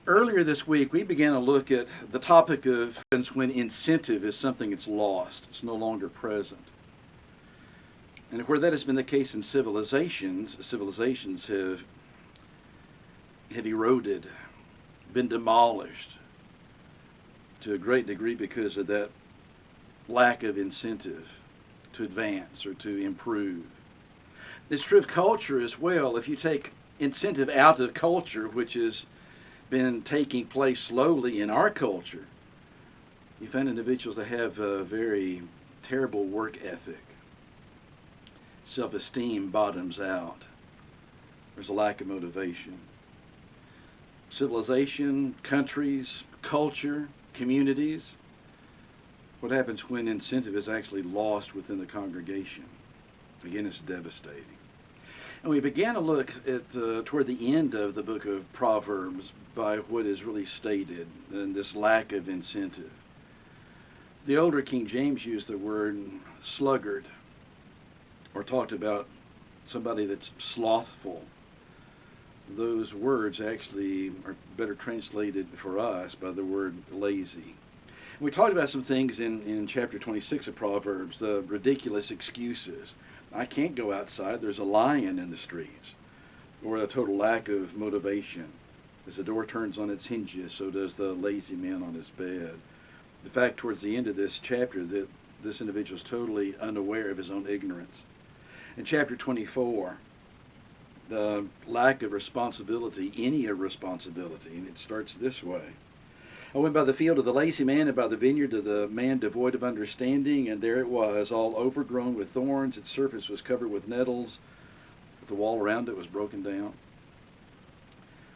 Earlier this week, we began to look at the topic of when incentive is something that's lost, it's no longer present. And where that has been the case in civilizations have eroded, been demolished to a great degree because of that lack of incentive to advance or to improve. It's true of culture as well. If you take incentive out of culture, which has been taking place slowly in our culture, you find individuals that have a very terrible work ethic. Self-esteem bottoms out. There's a lack of motivation. Civilization, countries, culture, communities. What happens when incentive is actually lost within the congregation? Again, it's devastating. And we began to look at toward the end of the book of Proverbs by what is really stated and this lack of incentive. The older King James used the word sluggard, or talked about somebody that's slothful. Those words actually are better translated for us by the word lazy. We talked about some things in chapter 26 of Proverbs, the ridiculous excuses. I can't go outside, there's a lion in the streets. Or a total lack of motivation. As the door turns on its hinges, so does the lazy man on his bed. The fact towards the end of this chapter that this individual is totally unaware of his own ignorance. In chapter 24, the lack of responsibility, any responsibility, and it starts this way. I went by the field of the lazy man and by the vineyard of the man devoid of understanding, and there it was, all overgrown with thorns. Its surface was covered with nettles. The wall around it was broken down.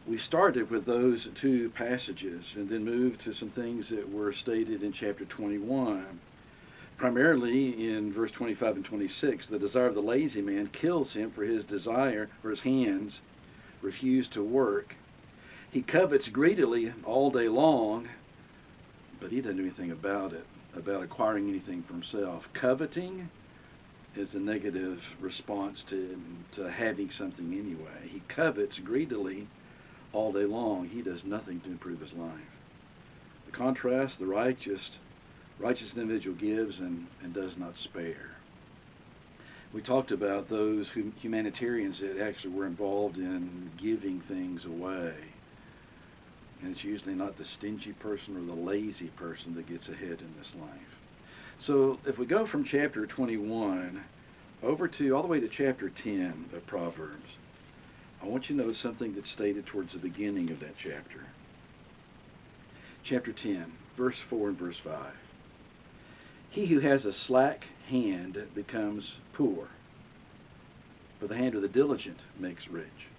We started with those two passages and then moved to some things that were stated in chapter 21. Primarily in verse 25 and 26, the desire of the lazy man kills him, for his desire, for his hands refuse to work. He covets greedily all day long, but he doesn't do anything about it, about acquiring anything for himself. Coveting is a negative response to having something anyway. He covets greedily all day long. He does nothing to improve his life. The contrast, the righteous individual gives and does not spare. We talked about those humanitarians that actually were involved in giving things away. And it's usually not the stingy person or the lazy person that gets ahead in this life. So if we go from chapter 21 over to all the way to chapter 10 of Proverbs, I want you to notice something that's stated towards the beginning of that chapter. Chapter 10, verse 4 and verse 5. He who has a slack hand becomes poor, but the hand of the diligent makes rich.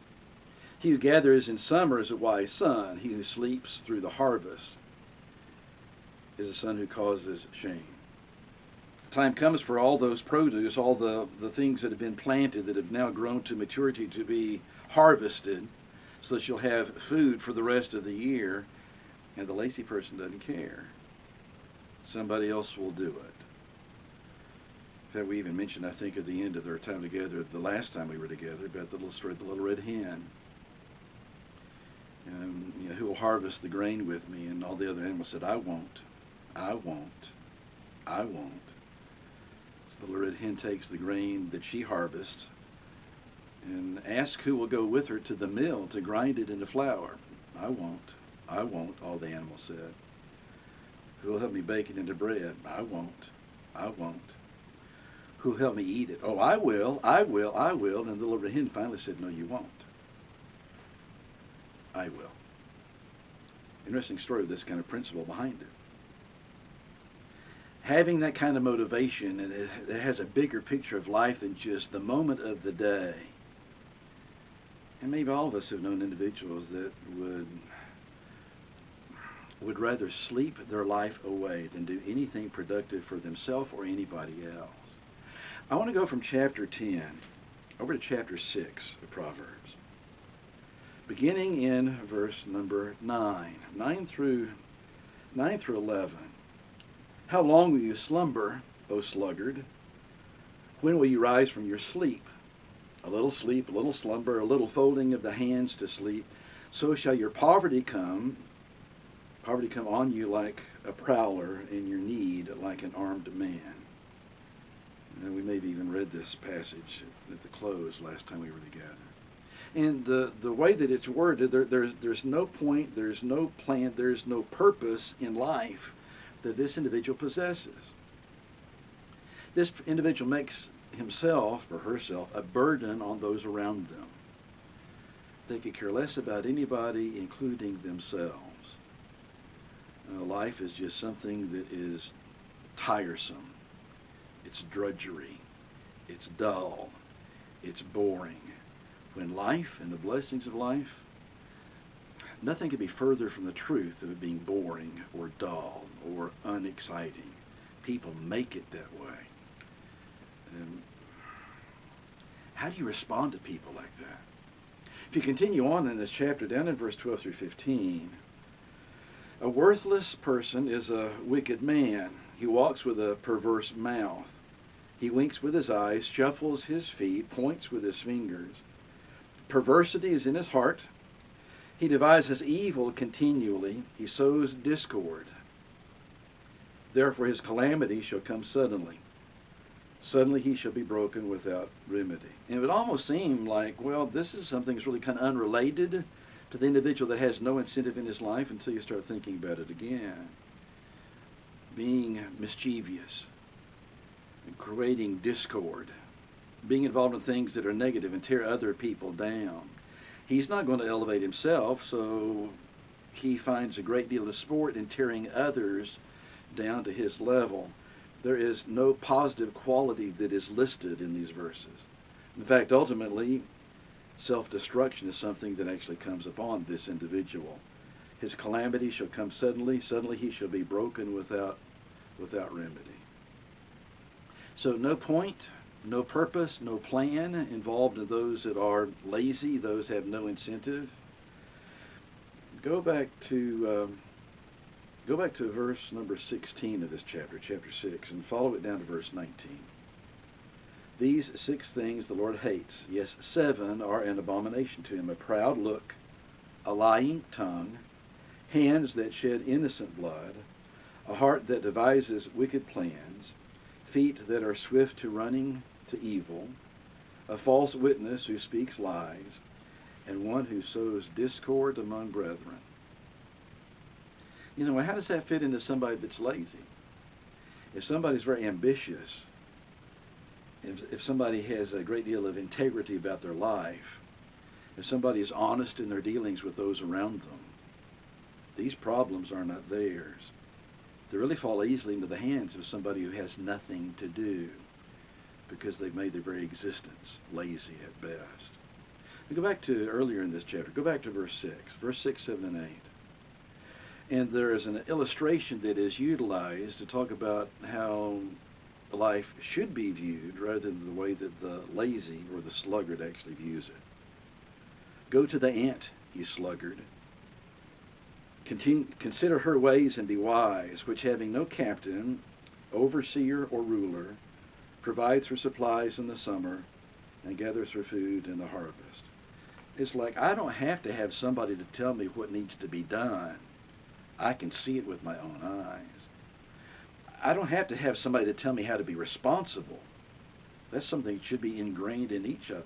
He who gathers in summer is a wise son. He who sleeps through the harvest is a son who causes shame. The time comes for all those produce, all the things that have been planted that have now grown to maturity to be harvested so that you'll have food for the rest of the year, and the lazy person doesn't care. Somebody else will do it. In fact, we even mentioned, I think, at the end of their time together, the last time we were together, about the little story of the little red hen. Who will harvest the grain with me? And all the other animals said, I won't, I won't, I won't. So the little red hen takes the grain that she harvests and asks who will go with her to the mill to grind it into flour. I won't, all the animals said. Who will help me bake it into bread? I won't, I won't. Who will help me eat it? Oh, I will, I will, I will. And the little red hen finally said, no, you won't. I will. Interesting story with this kind of principle behind it. Having that kind of motivation, and it has a bigger picture of life than just the moment of the day. And maybe all of us have known individuals that would rather sleep their life away than do anything productive for themselves or anybody else. I want to go from chapter 10 over to chapter 6 of Proverbs. Beginning in verse number 9 through 11. How long will you slumber, O sluggard? When will you rise from your sleep? A little slumber, a little folding of the hands to sleep. So shall your poverty come on you like a prowler, and your need like an armed man. And we maybe even read this passage at the close last time we were together. And the way that it's worded, there's no point, there's no plan, there's no purpose in life that this individual possesses. This individual makes himself or herself a burden on those around them. They could care less about anybody, including themselves. Life is just something that is tiresome. It's drudgery. It's dull. It's boring. When life and the blessings of life, nothing could be further from the truth of it being boring or dull or unexciting. People make it that way. How do you respond to people like that? If you continue on in this chapter, down in verse 12 through 15, a worthless person is a wicked man. He walks with a perverse mouth. He winks with his eyes, shuffles his feet, points with his fingers. Perversity is in his heart. He devises evil continually. He sows discord. Therefore his calamity shall come suddenly. Suddenly he shall be broken without remedy. And it would almost seem like, well, this is something that's really kind of unrelated to the individual that has no incentive in his life until you start thinking about it again. Being mischievous, creating discord, being involved in things that are negative and tear other people down. He's not going to elevate himself, so he finds a great deal of sport in tearing others down to his level. There is no positive quality that is listed in these verses. In fact, ultimately, self-destruction is something that actually comes upon this individual. His calamity shall come suddenly. Suddenly he shall be broken without remedy. So no point, no purpose, no plan involved in those that are lazy, those that have no incentive. Go back to verse number 16 of this chapter, chapter 6, and follow it down to verse 19. These 6 things the Lord hates. Yes, 7 are an abomination to him: a proud look, a lying tongue, hands that shed innocent blood, a heart that devises wicked plans, feet that are swift to running to evil, a false witness who speaks lies, and one who sows discord among brethren. You know, how does that fit into somebody that's lazy? If somebody's very ambitious, if somebody has a great deal of integrity about their life, if somebody is honest in their dealings with those around them, these problems are not theirs. They really fall easily into the hands of somebody who has nothing to do because they've made their very existence lazy at best. We go back to earlier in this chapter. Go back to verse 6. Verse 6, 7, and 8. And there is an illustration that is utilized to talk about how life should be viewed rather than the way that the lazy or the sluggard actually views it. Go to the ant, you sluggard. Consider her ways and be wise, which having no captain, overseer, or ruler, provides her supplies in the summer and gathers her food in the harvest. It's like, I don't have to have somebody to tell me what needs to be done. I can see it with my own eyes. I don't have to have somebody to tell me how to be responsible. That's something that should be ingrained in each of us.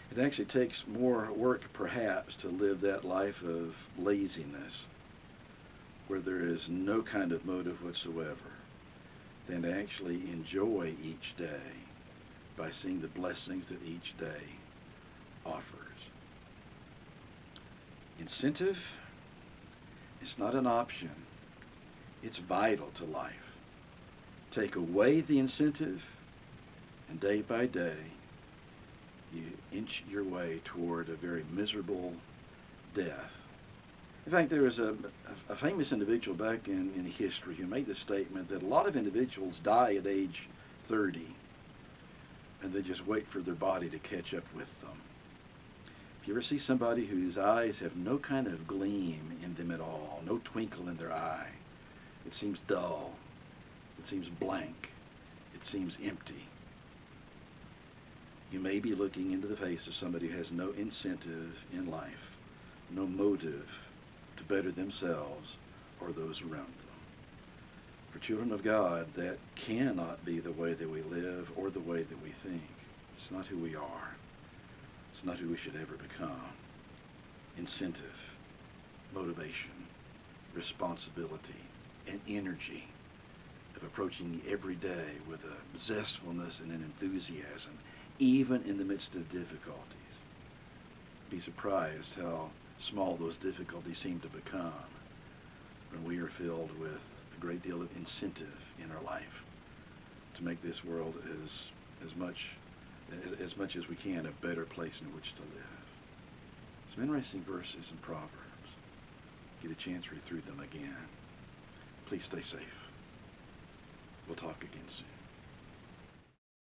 It actually takes more work, perhaps, to live that life of laziness where there is no kind of motive whatsoever than to actually enjoy each day by seeing the blessings that each day offers. Incentive is not an option. It's vital to life. Take away the incentive, and day by day, you inch your way toward a very miserable death. In fact, there was a famous individual back in history who made the statement that a lot of individuals die at age 30, and they just wait for their body to catch up with them. If you ever see somebody whose eyes have no kind of gleam in them at all, no twinkle in their eye, it seems dull, it seems blank, it seems empty. You may be looking into the face of somebody who has no incentive in life, no motive to better themselves or those around them. For children of God, that cannot be the way that we live or the way that we think. It's not who we are. It's not who we should ever become. Incentive, motivation, responsibility, and energy of approaching every day with a zestfulness and an enthusiasm, even in the midst of difficulties. Be surprised how small those difficulties seem to become when we are filled with a great deal of incentive in our life to make this world as much as we can a better place in which to live. Some interesting verses in Proverbs. Get a chance to read through them again. Please stay safe. We'll talk again soon.